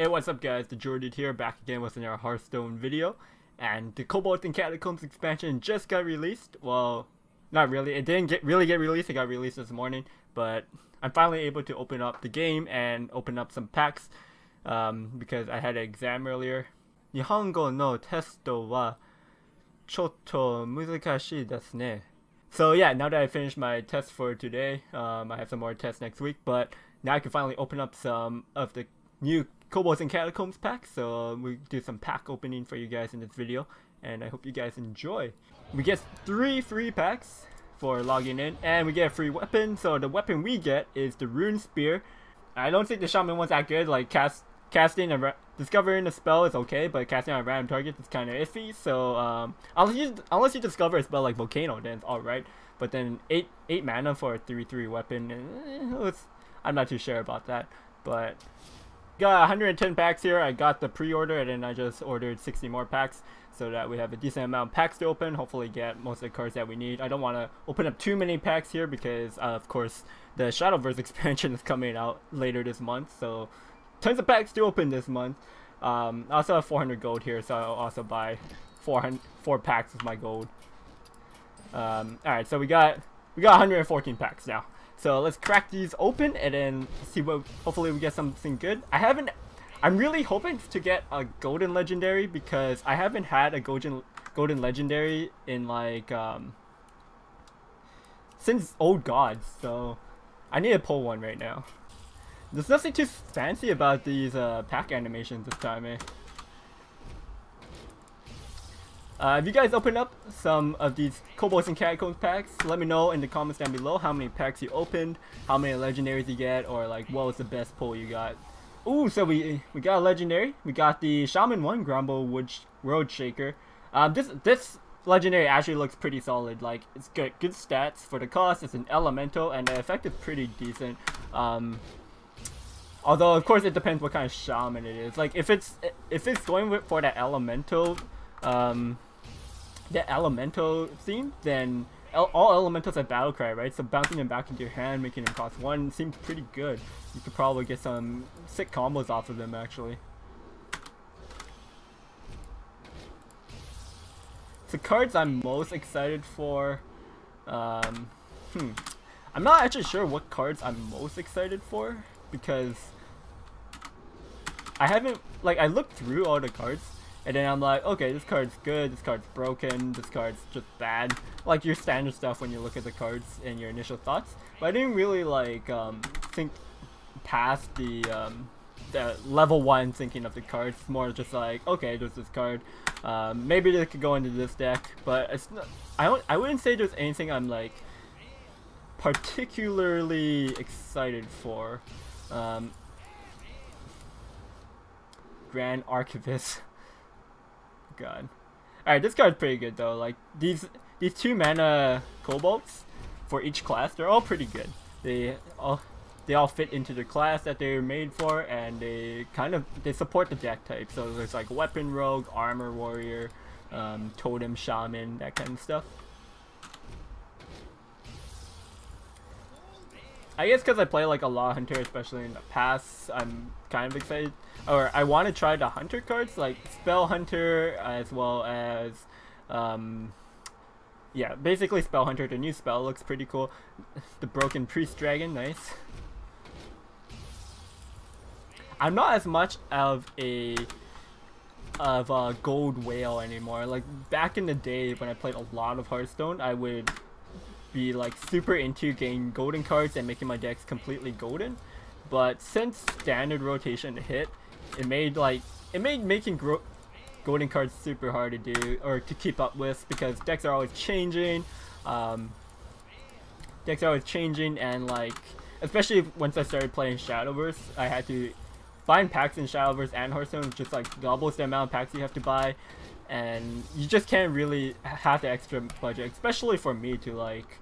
Hey, what's up guys, TheJordude here, back again with another Hearthstone video. And the Kobolds Catacombs expansion just got released. Well, not really, it didn't really get released, it got released this morning. But I'm finally able to open up the game and open up some packs. Because I had an exam earlier. Nihongo no testo wa chotto muzukashii desu ne. So yeah, now that I finished my test for today, I have some more tests next week. But now I can finally open up some of the new Kobolds and Catacombs packs, so we do some pack opening for you guys in this video, and I hope you guys enjoy. We get 3 free packs for logging in, and we get a free weapon. So the weapon we get is the Rune Spear. I don't think the Shaman one's that good. Like casting and discovering a spell is okay, but casting on a random target is kind of iffy. So unless you discover a spell like Volcano, then it's alright. But then 8 mana for a 3/3 weapon, I'm not too sure about that. But got 110 packs here. I got the pre-order and then I just ordered 60 more packs so that we have a decent amount of packs to open. Hopefully get most of the cards that we need. I don't want to open up too many packs here because of course the Shadowverse expansion is coming out later this month, so tons of packs to open this month. I also have 400 gold here, so I'll also buy 4 packs with my gold. Alright, so we got 114 packs now. So let's crack these open and then see what, hopefully we get something good. I'm really hoping to get a golden legendary because I haven't had a golden legendary in like since Old Gods, so I need to pull one right now. There's nothing too fancy about these pack animations this time, eh? If you guys open up some of these Kobolds and Catacombs packs, let me know in the comments down below how many packs you opened, how many legendaries you get, or like what was the best pull you got. Ooh, so we got a legendary. We got the Shaman one, Grumble Road Shaker. This legendary actually looks pretty solid. Like it's good stats for the cost. It's an elemental and the effect is pretty decent. Although of course it depends what kind of shaman it is. Like if it's going for that elemental theme, then all elementals have battle cry, right? So bouncing them back into your hand, making them cost 1 seems pretty good. You could probably get some sick combos off of them actually. The cards I'm most excited for, I'm not actually sure what cards I'm most excited for because I looked through all the cards. And then I'm like, okay, this card's good, this card's broken, this card's just bad. Like your standard stuff when you look at the cards and your initial thoughts. But I didn't really like think past the level 1 thinking of the cards. It's more just like, okay, there's this card. Maybe they could go into this deck, but it's not, I wouldn't say there's anything I'm like particularly excited for. Grand Archivist. God. Alright, this card's pretty good though. Like these 2 mana kobolds for each class, they're all pretty good. They all fit into the class that they're made for, and they support the deck type. So there's like weapon rogue, armor warrior, totem shaman, that kind of stuff. I guess because I play like a lot of hunter, especially in the past, I'm kind of excited, or I want to try the hunter cards like spell hunter as well as yeah, basically spell hunter. The new spell looks pretty cool. The broken priest dragon, nice. I'm not as much of a gold whale anymore. Like back in the day when I played a lot of Hearthstone, I would be like super into getting golden cards and making my decks completely golden. But since standard rotation hit, it made making golden cards super hard to do or to keep up with because decks are always changing. And like especially once I started playing Shadowverse, I had to find packs in Shadowverse and Hearthstone, which just like doubles the amount of packs you have to buy. And you just can't really have the extra budget, especially for me to like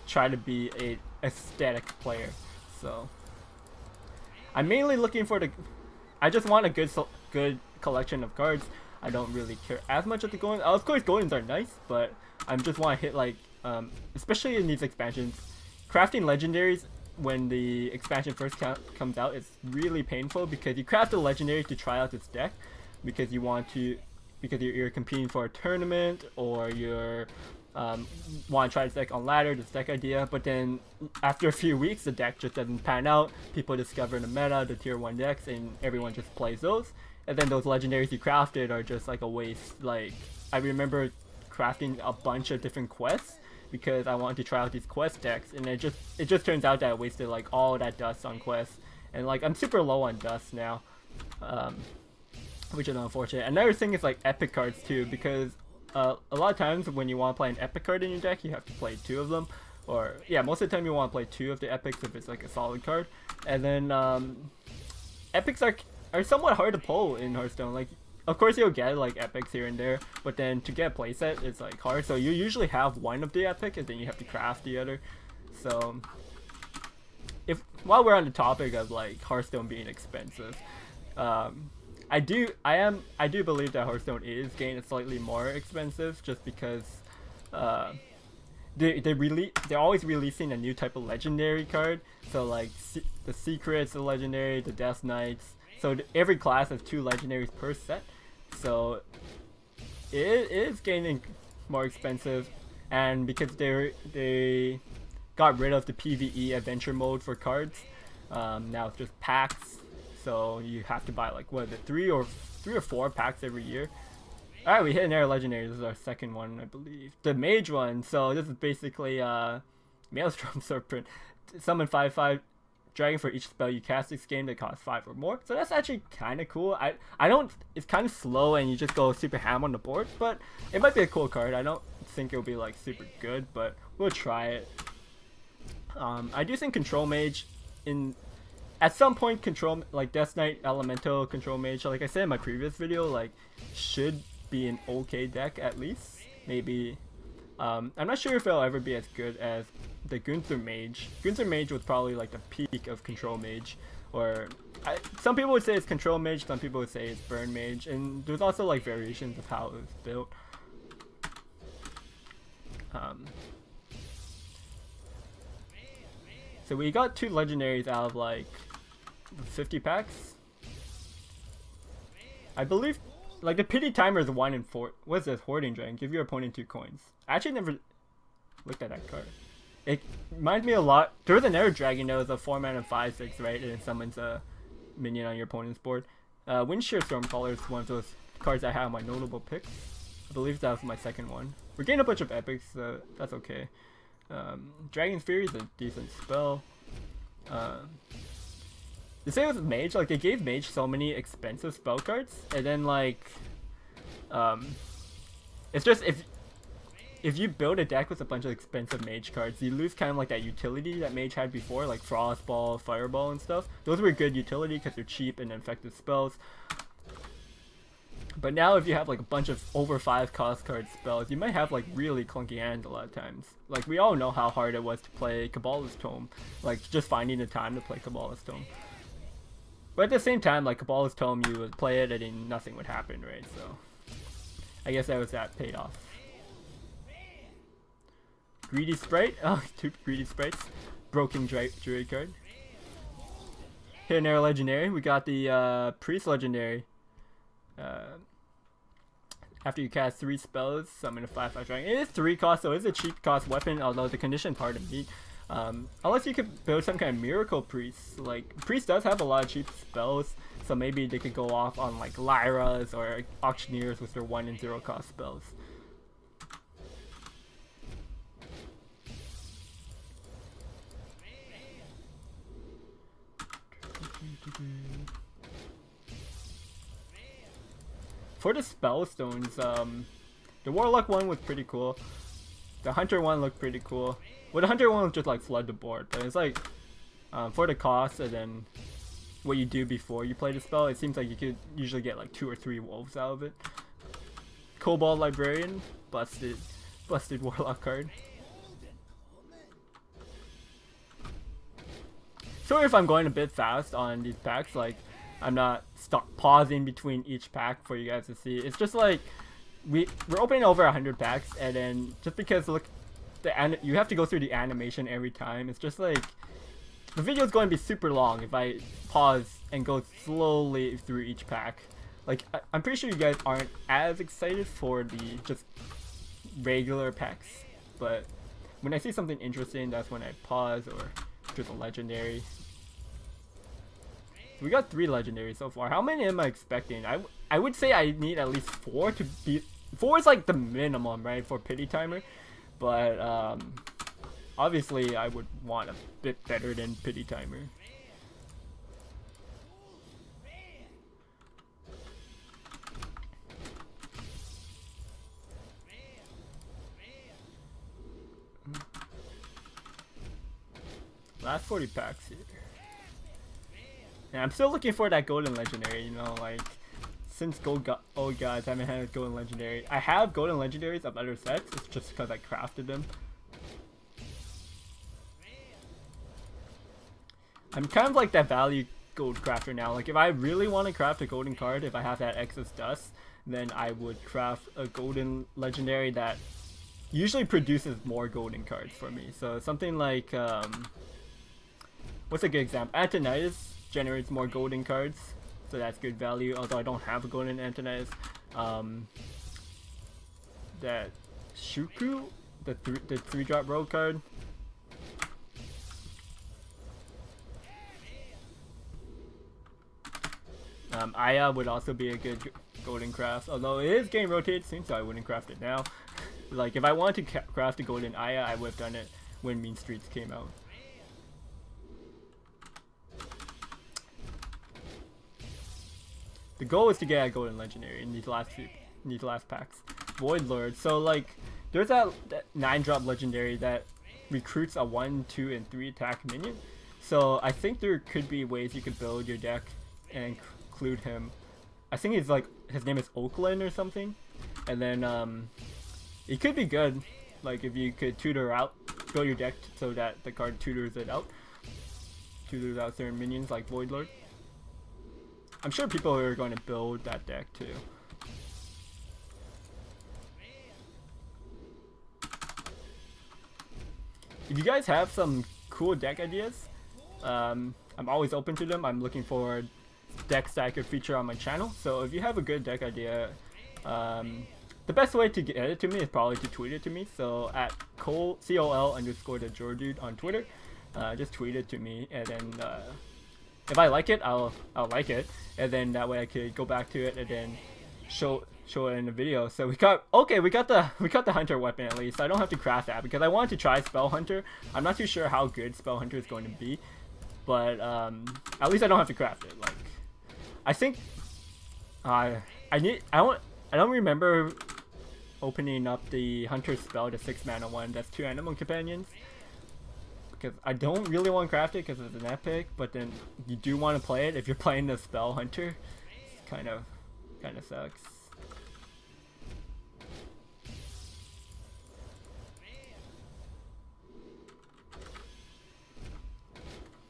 try to be a aesthetic player. So I'm mainly looking for I just want a good collection of cards. I don't really care as much of the golden. Of course, goldens are nice, but I just want to hit like especially in these expansions, crafting legendaries when the expansion first comes out, it's really painful because you craft a legendary to try out this deck because you want to, because you're competing for a tournament, or you're want to try this deck on ladder, this deck idea, but then after a few weeks the deck just doesn't pan out. People discover the meta, the tier 1 decks, and everyone just plays those, and then those legendaries you crafted are just like a waste. Like, I remember crafting a bunch of different quests because I wanted to try out these quest decks, and it just turns out that I wasted like all that dust on quests, and like I'm super low on dust now, which is unfortunate. Another thing is like epic cards too, because a lot of times when you want to play an epic card in your deck, you have to play 2 of them, or yeah, most of the time you want to play 2 of the epics if it's like a solid card, and then epics are somewhat hard to pull in Hearthstone. Like, of course you'll get like epics here and there, but then to get a playset it's like hard, so you usually have one of the epic and then you have to craft the other. So if, while we're on the topic of like Hearthstone being expensive, I do believe that Hearthstone is getting slightly more expensive just because they're always releasing a new type of legendary card. So like the secrets are legendary, the death knights. So every class has 2 legendaries per set. So it is getting more expensive, and because they got rid of the PvE adventure mode for cards, now it's just packs. So you have to buy like, what is it, 3 or 4 packs every year. Alright, we hit an air legendary. This is our second one, I believe. The mage one. So this is basically Maelstrom Serpent. Summon 5/5 dragon for each spell you cast this game that costs 5 or more. So that's actually kind of cool. I don't, it's kind of slow and you just go super ham on the board, but it might be a cool card. I don't think it'll be like super good, but we'll try it. I do think Control Mage at some point, control, like Death Knight, Elemental, Control Mage, like I said in my previous video, like should be an okay deck at least. Maybe, I'm not sure if it'll ever be as good as the Gunther Mage. Gunther Mage was probably like the peak of Control Mage, or some people would say it's Control Mage, some people would say it's Burn Mage, and there's also like variations of how it was built. So we got 2 legendaries out of like 50 packs. I believe like the pity timer is 1 in 4. What's this? Hoarding Dragon. Give your opponent 2 coins. I actually never looked at that card. It reminds me a lot. There was another dragon that was a 4-mana 5/6, right? And it summons a minion on your opponent's board. Windshear Stormcaller is one of those cards I have on my notable picks. I believe that was my second one. We're getting a bunch of epics, so that's okay. Dragon's Fury is a decent spell. The same with Mage, like they gave Mage so many expensive spell cards, and then like, it's just if you build a deck with a bunch of expensive Mage cards, you lose kind of like that utility that Mage had before, like Frostball, Fireball, and stuff. Those were good utility because they're cheap and effective spells. But now if you have like a bunch of over 5 cost card spells, you might have like really clunky hands a lot of times. Like we all know how hard it was to play Kobolds Tome, like just finding the time to play Kobolds Tome. But at the same time, like Kobolds Tome, you would play it and then nothing would happen, right? So I guess that paid off. Greedy Sprite, oh, 2 Greedy Sprites. Broken Druid card. Hit an Air Legendary, we got the Priest Legendary. After you cast 3 spells, summon a 5/5 dragon. It is 3 cost, so it's a cheap cost weapon, although the condition's hard to meet. Unless you could build some kind of Miracle Priest. Like, Priest does have a lot of cheap spells, so maybe they could go off on like Lyras or Auctioneers with their 1 and 0 cost spells. For the Spellstones, the Warlock one was pretty cool. The Hunter one looked pretty cool. Well, the Hunter one was just like flood the board, but it's like for the cost and then what you do before you play the spell, it seems like you could usually get like 2 or 3 wolves out of it. Kobold Librarian, busted Warlock card. Sorry if I'm going a bit fast on these packs, like I'm not pausing between each pack for you guys to see. It's just like we're opening over 100 packs, and then just because look, you have to go through the animation every time. It's just like the video is going to be super long if I pause and go slowly through each pack. Like, I'm pretty sure you guys aren't as excited for the just regular packs, but when I see something interesting, that's when I pause or just a legendary. We got 3 legendaries so far. How many am I expecting? I would say I need at least 4 to be. 4 is like the minimum, right, for pity timer, but obviously I would want a bit better than pity timer. Last 40 packs here. And I'm still looking for that golden legendary, you know, like, since old gods I haven't had a golden legendary. I have golden legendaries of other sets, it's just because I crafted them. I'm kind of like that value gold crafter now. Like, if I really want to craft a golden card, if I have that excess dust, then I would craft a golden legendary that usually produces more golden cards for me. So something like, what's a good example? Antonitis generates more golden cards, so that's good value, although I don't have a golden Antonitis. That Shuku, the 3-drop rogue card. Aya would also be a good golden craft, although it is getting rotated soon, so I wouldn't craft it now. Like, if I wanted to craft a golden Aya, I would have done it when Mean Streets came out. The goal is to get a golden legendary in these last packs. Void Lord. So like, there's that 9-drop legendary that recruits a 1, 2, and 3 attack minion. So I think there could be ways you could build your deck and include him. I think he's like, his name is Oakland or something. And then it could be good, like if you could tutor out, build your deck so that the card tutors it out. Tutors out certain minions like Void Lord. I'm sure people are going to build that deck too. If you guys have some cool deck ideas, I'm always open to them. I'm looking for decks that I could feature on my channel. So if you have a good deck idea, the best way to get it to me is probably to tweet it to me. So at COL_TheJordude on Twitter, just tweet it to me, and then if I like it, I'll like it, and then that way I could go back to it and then show it in the video. So we got the hunter weapon at least. So I don't have to craft that because I wanted to try spell hunter. I'm not too sure how good spell hunter is going to be, but at least I don't have to craft it. Like, I think I don't remember opening up the hunter spell, the 6-mana one that's 2 animal companions, because I don't really want to craft it because it's an epic, but then you do want to play it if you're playing the spell hunter. It's kind of sucks.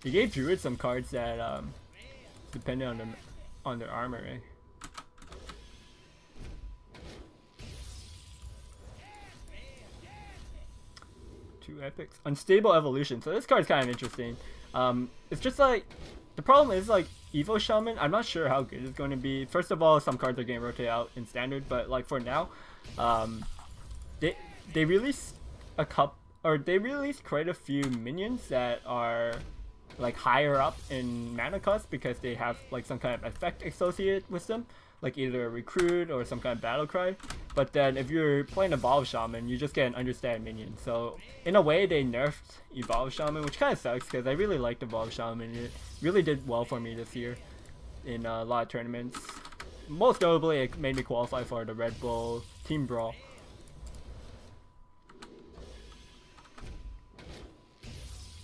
He gave druids some cards that depending on their armor, right? Two epics. Unstable evolution. So this card's kind of interesting. It's just like, the problem is like Evo Shaman, I'm not sure how good it's going to be. First of all, some cards are getting rotated out in standard, but like for now, they released quite a few minions that are like higher up in mana cost because they have like some kind of effect associated with them, like either a recruit or some kind of battle cry. But then if you're playing Evolve Shaman, you just get an understand minion. So in a way, they nerfed Evolve Shaman, which kind of sucks because I really liked Evolve Shaman. It really did well for me this year in a lot of tournaments. Most notably, it made me qualify for the Red Bull Team Brawl.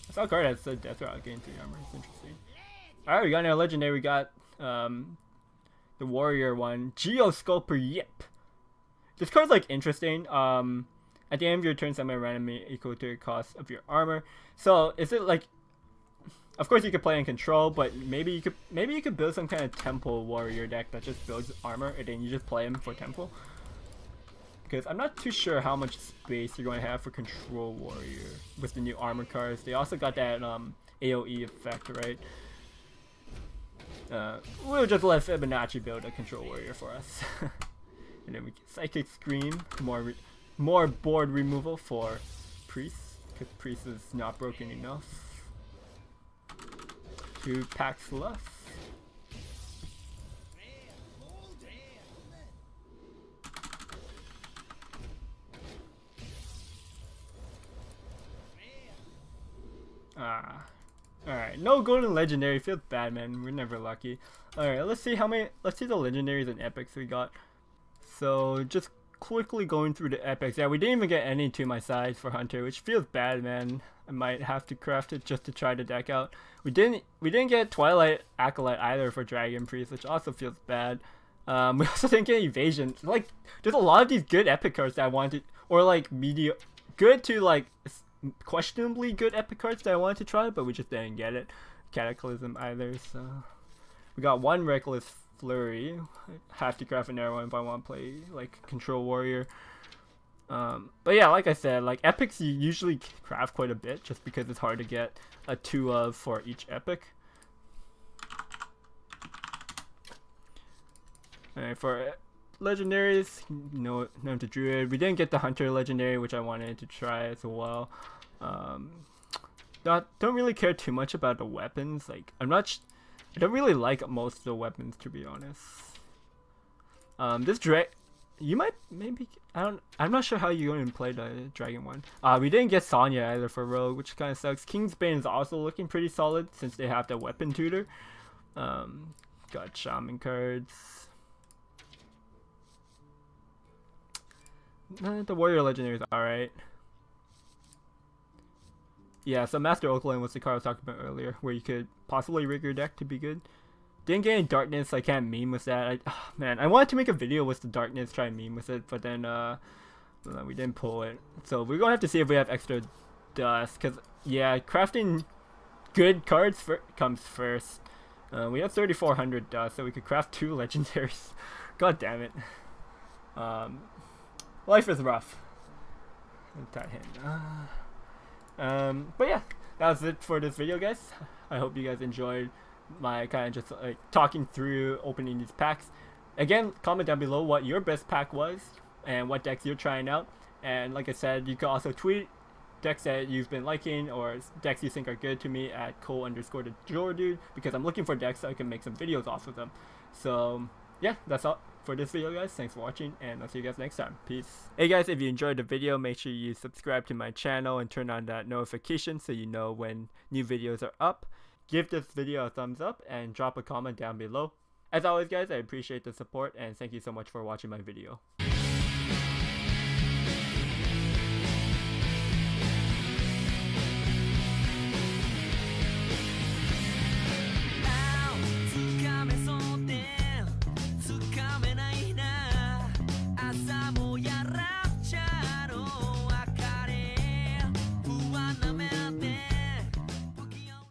I saw a card that said Death Rock gain 3 armor. It's interesting. Alright, we got another legendary. We got the warrior one, Geosculper Yip. This card's like interesting. At the end of your turn, summon a random equal to the cost of your armor. So is it like, of course you could play in control, but maybe you could build some kind of temple warrior deck that just builds armor and then you just play him for temple. Because I'm not too sure how much space you're going to have for control warrior with the new armor cards. They also got that AoE effect, right? We'll just let Fibonacci build a control warrior for us. And then we get Psychic Scream, more board removal for Priest, because Priest is not broken enough. 2 packs left. Alright, no golden legendary. Feels bad, man. We're never lucky. Alright, let's see the legendaries and epics we got. So just quickly going through the epics. Yeah, we didn't even get any to my side for Hunter, which feels bad, man. I might have to craft it just to try the deck out. We didn't get Twilight Acolyte either for Dragon Priest, which also feels bad. We also didn't get Evasion. Like, there's a lot of these good epic cards that I wanted, or like good to like questionably good epic cards that I wanted to try, but we just didn't get it. Cataclysm either, so we got 1 Reckless Flurry. I have to craft another one if I want to play like Control Warrior. But yeah, like I said, like epics you usually craft quite a bit just because it's hard to get a 2 of for each epic. Alright, for legendaries, no TheJordude. We didn't get the Hunter legendary, which I wanted to try as well. Don't really care too much about the weapons. Like I don't really like most of the weapons, to be honest. This you might maybe I'm not sure how you're going to play the dragon one. We didn't get Sonya either for Rogue, which kind of sucks. Kingsbane is also looking pretty solid since they have the weapon tutor. Got Shaman cards. The Warrior Legendary is alright. Yeah, so Master Oakland was the card I was talking about earlier, where you could possibly rig your deck to be good. Didn't get any Darkness, I can't meme with that. Man, I wanted to make a video with the Darkness, try and meme with it, but then we didn't pull it. So we're gonna have to see if we have extra dust, because yeah, crafting good cards comes first. We have 3,400 dust, so we could craft 2 legendaries. God damn it. Life is rough. But yeah, that was it for this video, guys. I hope you guys enjoyed my kind of just like talking through opening these packs. Again, comment down below what your best pack was and what decks you're trying out. And like I said, you can also tweet decks that you've been liking or decks you think are good to me at @Cole_TheJordude, because I'm looking for decks so I can make some videos off of them. So yeah, that's all for this video, guys. Thanks for watching, and I'll see you guys next time. Peace. Hey guys, if you enjoyed the video, make sure you subscribe to my channel and turn on that notification so you know when new videos are up. Give this video a thumbs up and drop a comment down below. As always, guys, I appreciate the support and thank you so much for watching my video.